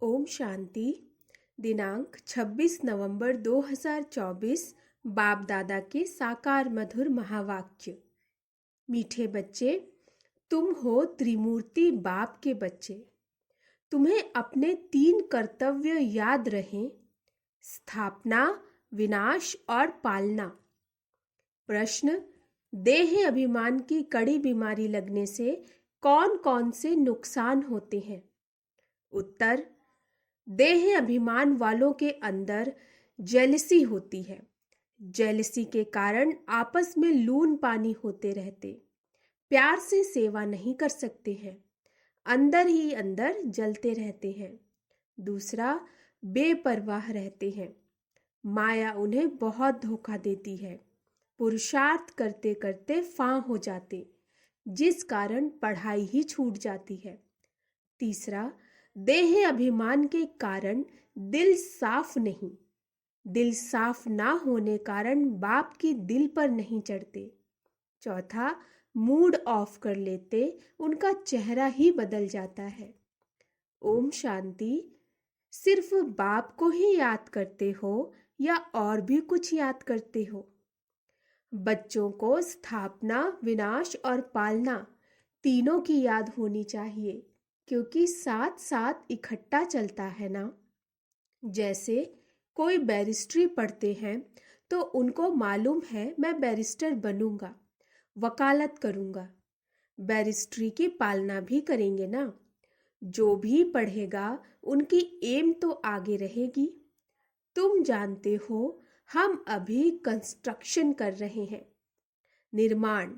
ओम शांति। दिनांक 26 नवंबर 2024। बाप दादा के साकार मधुर महावाक्य। मीठे बच्चे, तुम हो त्रिमूर्ति बाप के बच्चे। तुम्हें अपने 3 कर्तव्य याद रहें: स्थापना, विनाश और पालना। प्रश्न: देह अभिमान की कड़ी बीमारी लगने से कौन कौन से नुकसान होते हैं? उत्तर: देह अभिमान वालों के अंदर जेलसी होती है। जेलसी के कारण आपस में लून पानी होते रहते, प्यार से सेवा नहीं कर सकते हैं, अंदर ही अंदर जलते रहते हैं। दूसरा, बेपरवाह रहते हैं। माया उन्हें बहुत धोखा देती है। पुरुषार्थ करते करते फां हो जाते, जिस कारण पढ़ाई ही छूट जाती है। तीसरा, देह अभिमान के कारण दिल साफ नहीं। दिल साफ ना होने कारण बाप की दिल पर नहीं चढ़ते। चौथा, मूड ऑफ कर लेते, उनका चेहरा ही बदल जाता है। ओम शांति। सिर्फ बाप को ही याद करते हो या और भी कुछ याद करते हो? बच्चों को स्थापना, विनाश और पालना तीनों की याद होनी चाहिए, क्योंकि साथ साथ इकट्ठा चलता है ना। जैसे कोई बैरिस्ट्री पढ़ते हैं तो उनको मालूम है मैं बैरिस्टर बनूंगा, वकालत करूंगा। बैरिस्ट्री की पालना भी करेंगे ना। जो भी पढ़ेगा उनकी एम तो आगे रहेगी। तुम जानते हो हम अभी कंस्ट्रक्शन कर रहे हैं, निर्माण,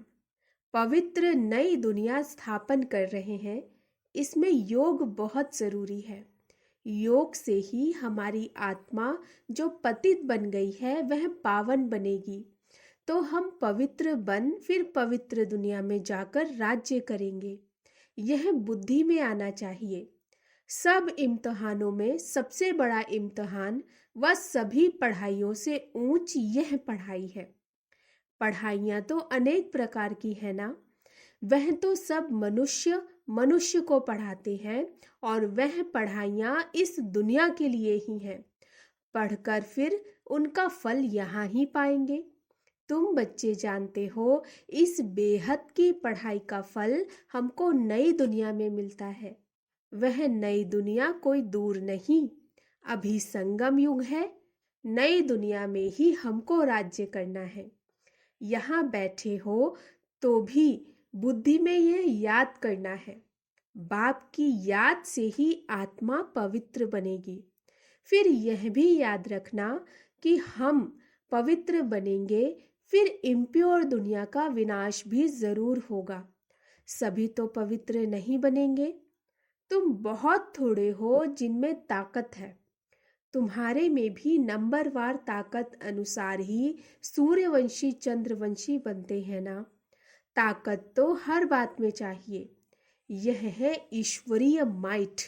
पवित्र नई दुनिया स्थापन कर रहे हैं। इसमें योग बहुत जरूरी है। योग से ही हमारी आत्मा जो पतित बन गई है वह पावन बनेगी, तो हम पवित्र बन फिर पवित्र दुनिया में जाकर राज्य करेंगे। यह बुद्धि में आना चाहिए। सब इम्तहानों में सबसे बड़ा इम्तहान व सभी पढ़ाइयों से ऊंच यह पढ़ाई है। पढ़ाइयाँ तो अनेक प्रकार की है ना। वह तो सब मनुष्य को पढ़ाते हैं और वह पढ़ाइयाँ इस दुनिया के लिए ही हैं। पढ़कर फिर उनका फल यहाँ ही पाएंगे। तुम बच्चे जानते हो इस बेहद की पढ़ाई का फल हमको नई दुनिया में मिलता है। वह नई दुनिया कोई दूर नहीं, अभी संगम युग है। नई दुनिया में ही हमको राज्य करना है। यहाँ बैठे हो तो भी बुद्धि में यह याद करना है, बाप की याद से ही आत्मा पवित्र बनेगी। फिर यह भी याद रखना कि हम पवित्र बनेंगे, फिर इम्प्योर दुनिया का विनाश भी जरूर होगा। सभी तो पवित्र नहीं बनेंगे। तुम बहुत थोड़े हो जिनमें ताकत है। तुम्हारे में भी नंबरवार ताकत अनुसार ही सूर्यवंशी चंद्रवंशी बनते हैं ना। ताकत तो हर बात में चाहिए। यह है ईश्वरीय माइट।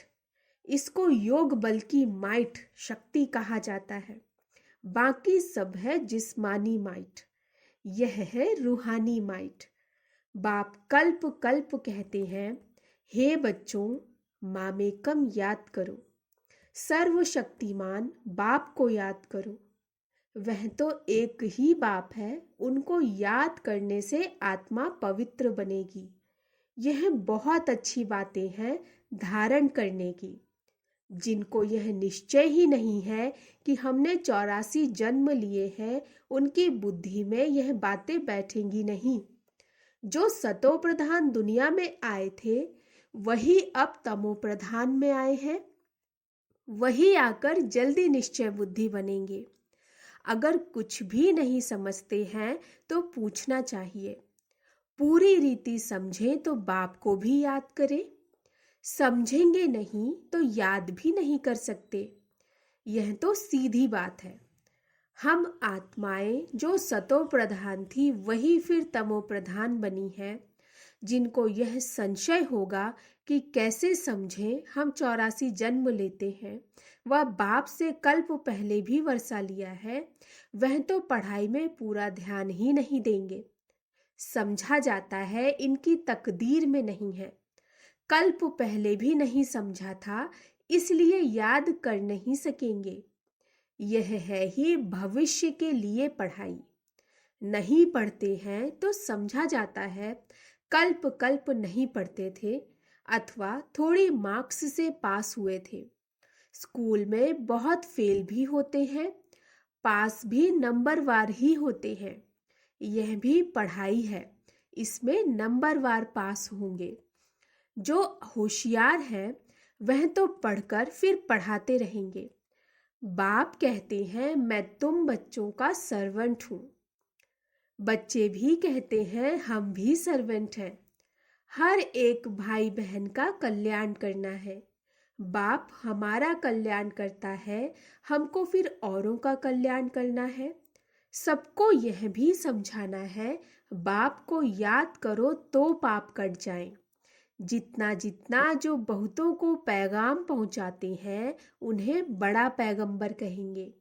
इसको योग बल की माइट, शक्ति कहा जाता है। बाकी सब है जिस्मानी माइट। यह है रूहानी माइट। बाप कल्प कल्प कहते हैं, हे बच्चों, मामेकम याद करो। सर्वशक्तिमान बाप को याद करो। वह तो एक ही बाप है। उनको याद करने से आत्मा पवित्र बनेगी। यह बहुत अच्छी बातें हैं धारण करने की। जिनको यह निश्चय ही नहीं है कि हमने 84 जन्म लिए हैं, उनकी बुद्धि में यह बातें बैठेंगी नहीं। जो सतो प्रधान दुनिया में आए थे वही अब तमो प्रधान में आए हैं। वही आकर जल्दी निश्चय बुद्धि बनेंगे। अगर कुछ भी नहीं समझते हैं तो पूछना चाहिए। पूरी रीति समझें तो बाप को भी याद करें। समझेंगे नहीं तो याद भी नहीं कर सकते। यह तो सीधी बात है। हम आत्माएं जो सतो प्रधान थी वही फिर तमो प्रधान बनी है। जिनको यह संशय होगा कि कैसे समझें हम 84 जन्म लेते हैं, वह बाप से कल्प पहले भी वर्षा लिया है, वह तो पढ़ाई में पूरा ध्यान ही नहीं देंगे। समझा जाता है इनकी तकदीर में नहीं है। कल्प पहले भी नहीं समझा था, इसलिए याद कर नहीं सकेंगे। यह है ही भविष्य के लिए पढ़ाई। नहीं पढ़ते हैं तो समझा जाता है कल्प कल्प नहीं पढ़ते थे अथवा थोड़ी मार्क्स से पास हुए थे। स्कूल में बहुत फेल भी होते हैं, पास भी नंबरवार ही होते हैं। यह भी पढ़ाई है, इसमें नंबरवार पास होंगे। जो होशियार है वह तो पढ़कर फिर पढ़ाते रहेंगे। बाप कहते हैं मैं तुम बच्चों का सर्वेंट हूँ। बच्चे भी कहते हैं हम भी सर्वेंट हैं। हर एक भाई बहन का कल्याण करना है। बाप हमारा कल्याण करता है, हमको फिर औरों का कल्याण करना है। सबको यह भी समझाना है बाप को याद करो तो पाप कट जाएं। जितना जितना जो बहुतों को पैगाम पहुंचाते हैं उन्हें बड़ा पैगंबर कहेंगे।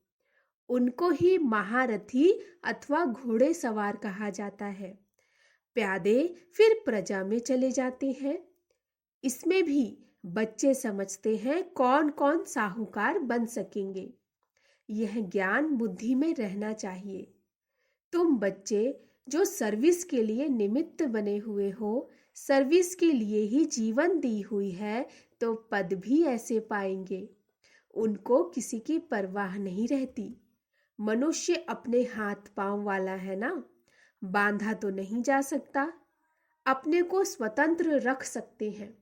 उनको ही महारथी अथवा घोड़े सवार कहा जाता है। प्यादे फिर प्रजा में चले जाते हैं। इसमें भी बच्चे समझते हैं कौन कौन साहूकार बन सकेंगे। यह ज्ञान बुद्धि में रहना चाहिए। तुम बच्चे जो सर्विस के लिए निमित्त बने हुए हो, सर्विस के लिए ही जीवन दी हुई है, तो पद भी ऐसे पाएंगे। उनको किसी की परवाह नहीं रहती। मनुष्य अपने हाथ पांव वाला है ना, बांधा तो नहीं जा सकता। अपने को स्वतंत्र रख सकते हैं।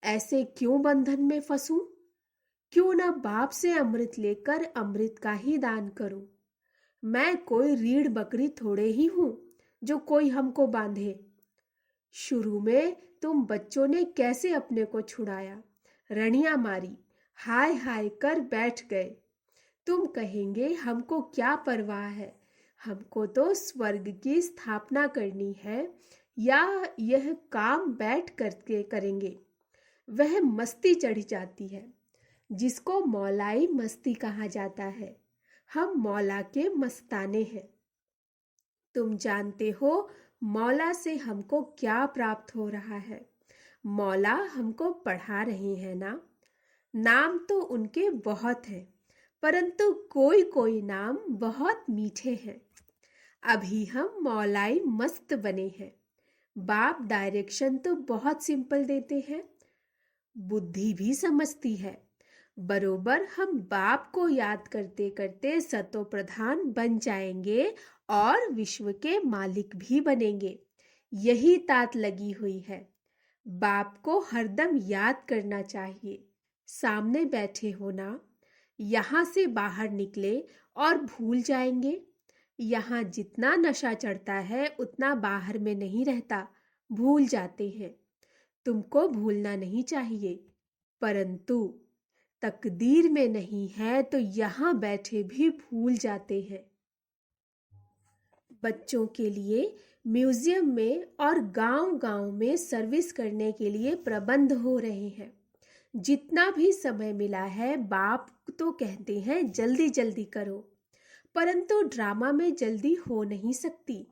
ऐसे क्यों बंधन में फंसूं? क्यों ना बाप से अमृत लेकर अमृत का ही दान करूं? मैं कोई रीढ़ बकरी थोड़े ही हूं जो कोई हमको बांधे। शुरू में तुम बच्चों ने कैसे अपने को छुड़ाया, रणियां मारी, हाय हाय कर बैठ गए। तुम कहेंगे हमको क्या परवाह है, हमको तो स्वर्ग की स्थापना करनी है, या यह काम बैठ करके करेंगे। वह मस्ती चढ़ जाती है जिसको मौलाई मस्ती कहा जाता है। हम मौला के मस्ताने हैं। तुम जानते हो मौला से हमको क्या प्राप्त हो रहा है। मौला हमको पढ़ा रहे हैं ना। नाम तो उनके बहुत हैं, परंतु कोई कोई नाम बहुत मीठे हैं। अभी हम मौलाई मस्त बने हैं। बाप डायरेक्शन तो बहुत सिंपल देते हैं, बुद्धि भी समझती है। बरोबर हम बाप को याद करते करते सतो प्रधान बन जाएंगे और विश्व के मालिक भी बनेंगे। यही तात लगी हुई है। बाप को हरदम याद करना चाहिए। सामने बैठे हो ना, यहाँ से बाहर निकले और भूल जाएंगे। यहाँ जितना नशा चढ़ता है उतना बाहर में नहीं रहता, भूल जाते हैं। तुमको भूलना नहीं चाहिए, परंतु तकदीर में नहीं है तो यहाँ बैठे भी भूल जाते हैं। बच्चों के लिए म्यूजियम में और गांव-गांव में सर्विस करने के लिए प्रबंध हो रहे हैं। जितना भी समय मिला है बाप तो कहते हैं जल्दी जल्दी करो, परंतु ड्रामा में जल्दी हो नहीं सकती।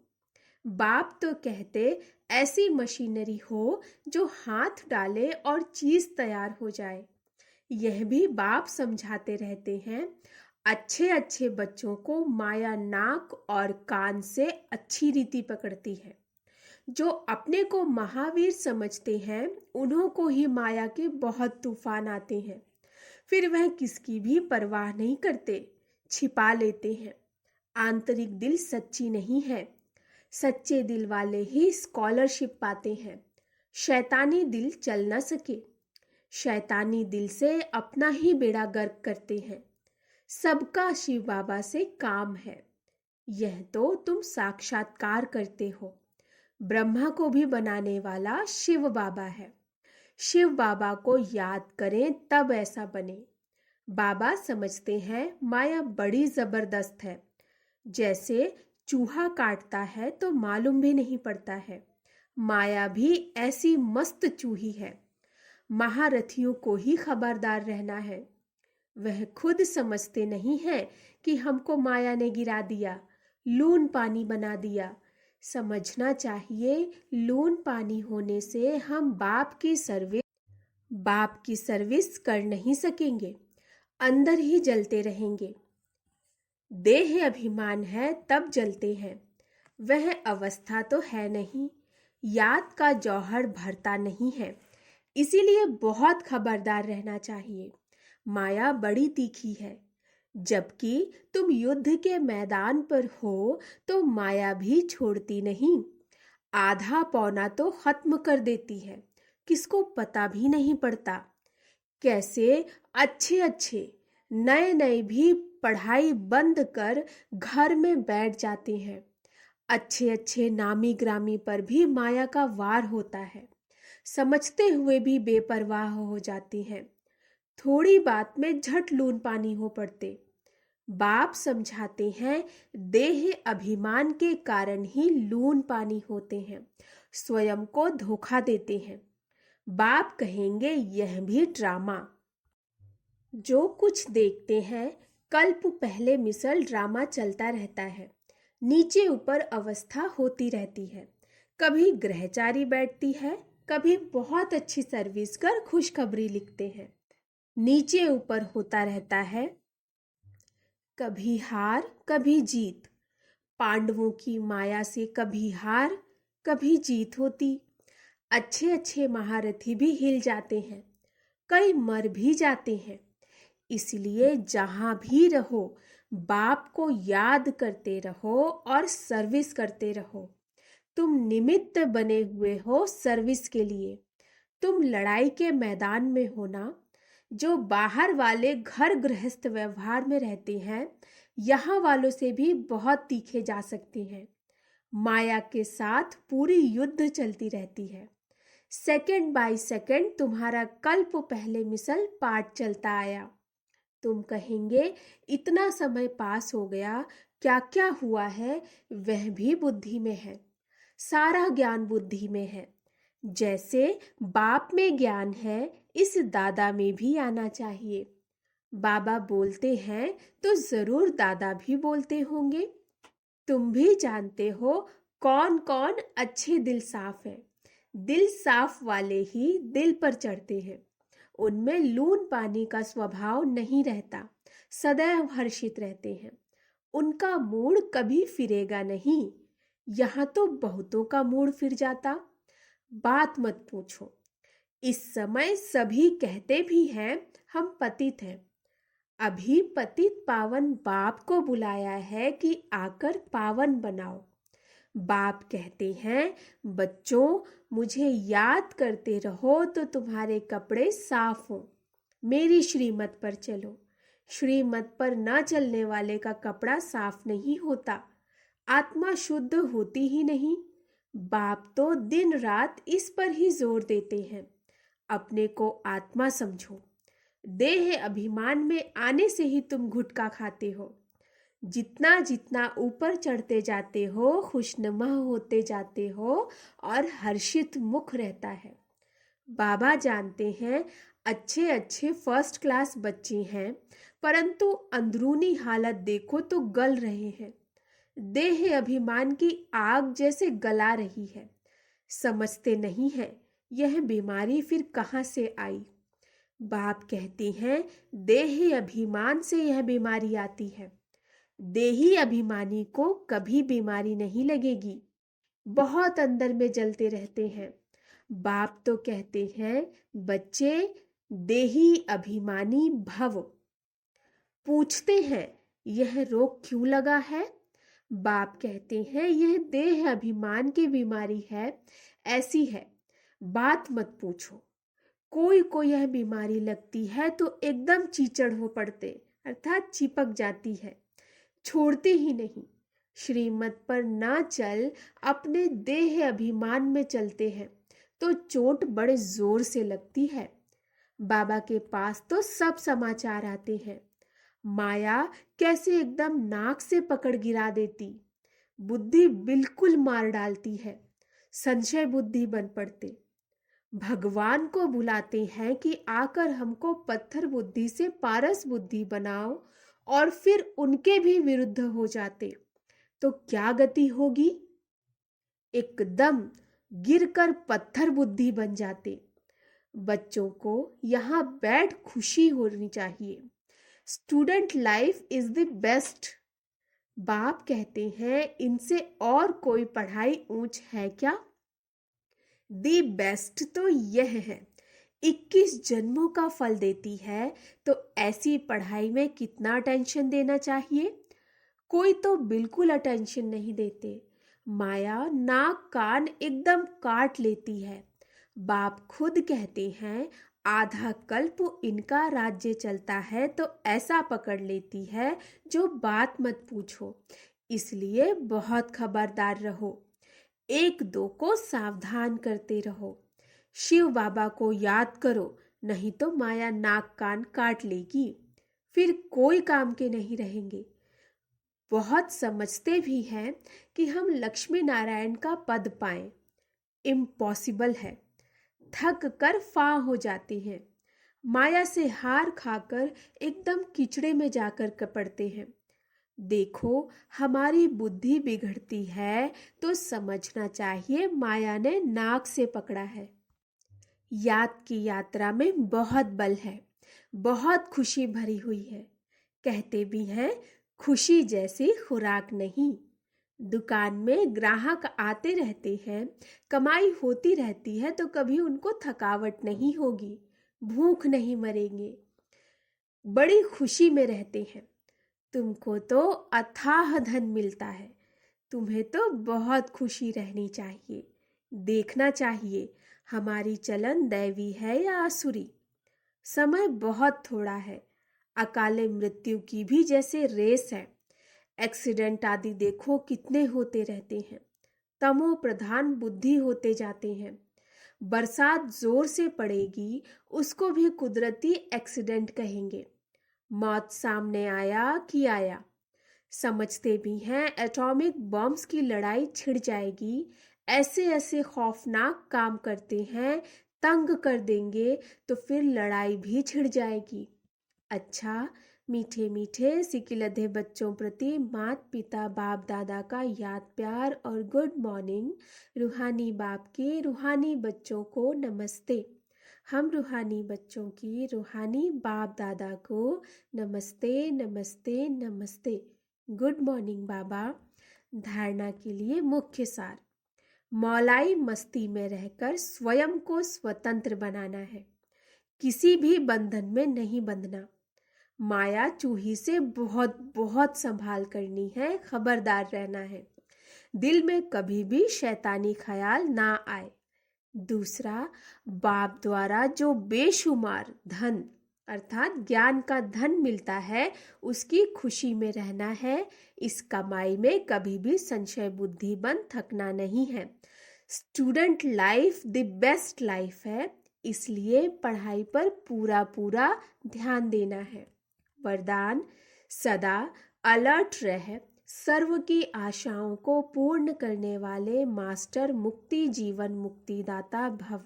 बाप तो कहते ऐसी मशीनरी हो जो हाथ डाले और चीज तैयार हो जाए। यह भी बाप समझाते रहते हैं। अच्छे अच्छे बच्चों को माया नाक और कान से अच्छी रीति पकड़ती है। जो अपने को महावीर समझते हैं उन्हों को ही माया के बहुत तूफान आते हैं। फिर वह किसकी भी परवाह नहीं करते, छिपा लेते हैं। आंतरिक दिल सच्ची नहीं है। सच्चे दिल वाले ही स्कॉलरशिप पाते हैं। शैतानी दिल चल न सके। शैतानी दिल से अपना ही बेड़ा गर्क करते हैं। सबका शिव बाबा से काम है। यह तो तुम साक्षात्कार करते हो। ब्रह्मा को भी बनाने वाला शिव बाबा है। शिव बाबा को याद करें तब ऐसा बने। बाबा समझते हैं माया बड़ी जबरदस्त है। जैसे चूहा काटता है तो मालूम भी नहीं पड़ता है, माया भी ऐसी मस्त चूही है। महारथियों को ही खबरदार रहना है। वह खुद समझते नहीं है कि हमको माया ने गिरा दिया, लून पानी बना दिया। समझना चाहिए लून पानी होने से हम बाप की सर्विस बाप की सर्विस कर नहीं सकेंगे, अंदर ही जलते रहेंगे। देह अभिमान है तब जलते हैं, वह अवस्था तो है नहीं, याद का जौहर भरता नहीं है। इसीलिए बहुत खबरदार रहना चाहिए। माया बड़ी तीखी है। जबकि तुम युद्ध के मैदान पर हो तो माया भी छोड़ती नहीं। आधा पौना तो खत्म कर देती है, किसको पता भी नहीं पड़ता। कैसे अच्छे अच्छे नए नए भी पढ़ाई बंद कर घर में बैठ जाते हैं। अच्छे अच्छे नामी ग्रामी पर भी माया का वार होता है, समझते हुए भी बेपरवाह हो जाती हैं। थोड़ी बात में झट लून पानी हो पड़ते। बाप समझाते हैं, देह अभिमान के कारण ही लून पानी होते हैं, स्वयं को धोखा देते हैं। बाप कहेंगे यह भी ड्रामा। जो कुछ देखते हैं कल्प पहले मिसल ड्रामा चलता रहता है। नीचे ऊपर अवस्था होती रहती है। कभी ग्रहचारी बैठती है, कभी बहुत अच्छी सर्विस कर खुशखबरी लिखते हैं। नीचे ऊपर होता रहता है, कभी हार कभी जीत। पांडवों की माया से कभी हार कभी जीत होती। अच्छे अच्छे महारथी भी हिल जाते हैं, कई मर भी जाते हैं। इसलिए जहां भी रहो बाप को याद करते रहो और सर्विस करते रहो। तुम निमित्त बने हुए हो सर्विस के लिए। तुम लड़ाई के मैदान में हो ना। जो बाहर वाले घर गृहस्थ व्यवहार में रहते हैं, यहाँ वालों से भी बहुत तीखे जा सकते हैं। माया के साथ पूरी युद्ध चलती रहती है। सेकंड बाय सेकंड तुम्हारा कल्प पहले मिसल पाठ चलता आया। तुम कहेंगे इतना समय पास हो गया, क्या क्या हुआ है वह भी बुद्धि में है। सारा ज्ञान बुद्धि में है। जैसे बाप में ज्ञान है, इस दादा में भी आना चाहिए। बाबा बोलते हैं तो जरूर दादा भी बोलते होंगे। तुम भी जानते हो कौन कौन अच्छे दिल साफ है। दिल साफ वाले ही दिल पर चढ़ते हैं। उनमें लून पानी का स्वभाव नहीं रहता, सदैव हर्षित रहते हैं। उनका मूड कभी फिरेगा नहीं। यहाँ तो बहुतों का मूड फिर जाता। बात मत पूछो। इस समय सभी कहते भी हैं हम पतित हैं। अभी पतित पावन बाप को बुलाया है कि आकर पावन बनाओ। बाप कहते हैं, बच्चों मुझे याद करते रहो तो तुम्हारे कपड़े साफ हों। मेरी श्रीमत पर चलो। श्रीमत पर न चलने वाले का कपड़ा साफ नहीं होता, आत्मा शुद्ध होती ही नहीं। बाप तो दिन रात इस पर ही जोर देते हैं। अपने को आत्मा समझो। देह अभिमान में आने से ही तुम गुटखा खाते हो। जितना जितना ऊपर चढ़ते जाते हो, खुशनुमा होते जाते हो और हर्षित मुख रहता है। बाबा जानते हैं अच्छे अच्छे फर्स्ट क्लास बच्चे हैं, परंतु अंदरूनी हालत देखो तो गल रहे हैं। देह अभिमान की आग जैसे गला रही है। समझते नहीं है यह बीमारी फिर कहाँ से आई। बाप कहते हैं देह अभिमान से यह बीमारी आती है। देही अभिमानी को कभी बीमारी नहीं लगेगी। बहुत अंदर में जलते रहते हैं। बाप तो कहते हैं बच्चे देही अभिमानी भव। पूछते हैं यह रोग क्यों लगा है। बाप कहते हैं यह देह अभिमान की बीमारी है, ऐसी है, बात मत पूछो। कोई को यह बीमारी लगती है तो एकदम चीचड़ हो पड़ते, अर्थात चिपक जाती है, छोड़ते ही नहीं। श्रीमत पर ना चल अपने देह अभिमान में चलते हैं तो चोट बड़े जोर से लगती है। बाबा के पास तो सब समाचार आते हैं। माया कैसे एकदम नाक से पकड़ गिरा देती, बुद्धि बिल्कुल मार डालती है, संशय बुद्धि बन पड़ते। भगवान को बुलाते हैं कि आकर हमको पत्थर बुद्धि से पारस बुद्धि बनाओ, और फिर उनके भी विरुद्ध हो जाते तो क्या गति होगी। एकदम गिरकर पत्थर बुद्धि बन जाते। बच्चों को यहाँ बैठ खुशी होनी चाहिए। Student life is the best. बाप कहते हैं इनसे और कोई पढ़ाई ऊंच है क्या? दी बेस्ट तो यह है, 21 जन्मों का फल देती है, तो ऐसी पढ़ाई में कितना अटेंशन देना चाहिए? कोई तो बिल्कुल अटेंशन नहीं देते। माया नाक कान एकदम काट लेती है। बाप खुद कहते हैं आधा कल्प इनका राज्य चलता है तो ऐसा पकड़ लेती है जो बात मत पूछो। इसलिए बहुत खबरदार रहो, एक दो को सावधान करते रहो। शिव बाबा को याद करो, नहीं तो माया नाक कान काट लेगी, फिर कोई काम के नहीं रहेंगे। बहुत समझते भी हैं कि हम लक्ष्मी नारायण का पद पाएं, इम्पॉसिबल है। थक कर फां हो जाते हैं, माया से हार खाकर एकदम कीचड़े में जाकर पड़ते हैं। देखो हमारी बुद्धि बिगड़ती है तो समझना चाहिए माया ने नाक से पकड़ा है। याद की यात्रा में बहुत बल है, बहुत खुशी भरी हुई है। कहते भी हैं खुशी जैसी खुराक नहीं। दुकान में ग्राहक आते रहते हैं, कमाई होती रहती है तो कभी उनको थकावट नहीं होगी, भूख नहीं मरेंगे, बड़ी खुशी में रहते हैं। तुमको तो अथाह धन मिलता है, तुम्हें तो बहुत खुशी रहनी चाहिए। देखना चाहिए हमारी चलन दैवी है या आसुरी। समय बहुत थोड़ा है, अकाले मृत्यु की भी जैसे रेस है। एक्सीडेंट आदि देखो कितने होते रहते हैं। तमो प्रधान बुद्धि होते जाते हैं। बरसात जोर से पड़ेगी, उसको भी कुदरती एक्सीडेंट कहेंगे। मौत सामने आया कि आया। समझते भी हैं एटॉमिक बॉम्ब्स की लड़ाई छिड़ जाएगी। ऐसे ऐसे खौफनाक काम करते हैं, तंग कर देंगे तो फिर लड़ाई भी छिड़ जाएगी। अच्छा, मीठे मीठे सिकिलधे बच्चों प्रति माता पिता बाप दादा का याद प्यार और गुड मॉर्निंग। रूहानी बाप के रूहानी बच्चों को नमस्ते। हम रूहानी बच्चों की रूहानी बाप दादा को नमस्ते नमस्ते नमस्ते। गुड मॉर्निंग बाबा। धारणा के लिए मुख्य सार, मौलाई मस्ती में रहकर स्वयं को स्वतंत्र बनाना है, किसी भी बंधन में नहीं बंधना। माया चूही से बहुत बहुत संभाल करनी है, खबरदार रहना है, दिल में कभी भी शैतानी ख्याल ना आए। दूसरा, बाप द्वारा जो बेशुमार धन अर्थात ज्ञान का धन मिलता है उसकी खुशी में रहना है। इस कमाई में कभी भी संशय बुद्धि बन थकना नहीं है। Student life the best life है, इसलिए पढ़ाई पर पूरा पूरा ध्यान देना है। वरदान, सदा अलर्ट रह, सर्व की आशाओं को पूर्ण करने वाले मास्टर मुक्ति जीवन मुक्तिदाता भव।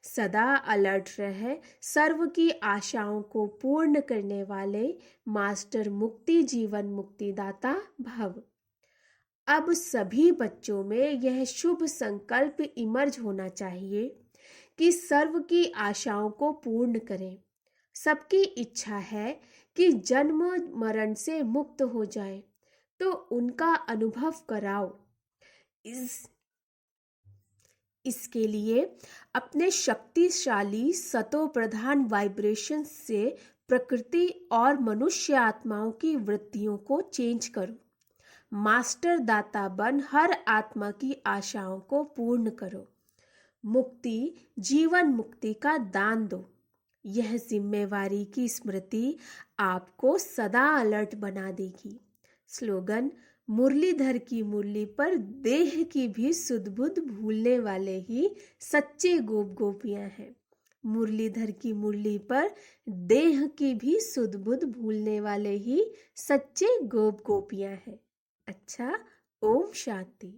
सदा अलर्ट रहे, सर्व की आशाओं को पूर्ण करने वाले मास्टर मुक्ति जीवन मुक्तिदाता भव। अब सभी बच्चों में यह शुभ संकल्प इमर्ज होना चाहिए कि सर्व की आशाओं को पूर्ण करें। सबकी इच्छा है कि जन्म मरण से मुक्त हो जाए, तो उनका अनुभव कराओ। इसके लिए अपने शक्तिशाली सतो प्रधान वाइब्रेशन से प्रकृति और मनुष्य आत्माओं की वृत्तियों को चेंज करो। मास्टर दाता बन हर आत्मा की आशाओं को पूर्ण करो। मुक्ति जीवन मुक्ति का दान दो। यह जिम्मेवारी की स्मृति आपको सदा अलर्ट बना देगी। स्लोगन, मुरलीधर की मुरली पर देह की भी सुध बुध भूलने वाले ही सच्चे गोप गोपियां हैं। मुरलीधर की मुरली पर देह की भी सुध बुध भूलने वाले ही सच्चे गोप गोपियां हैं। अच्छा, ओम शांति।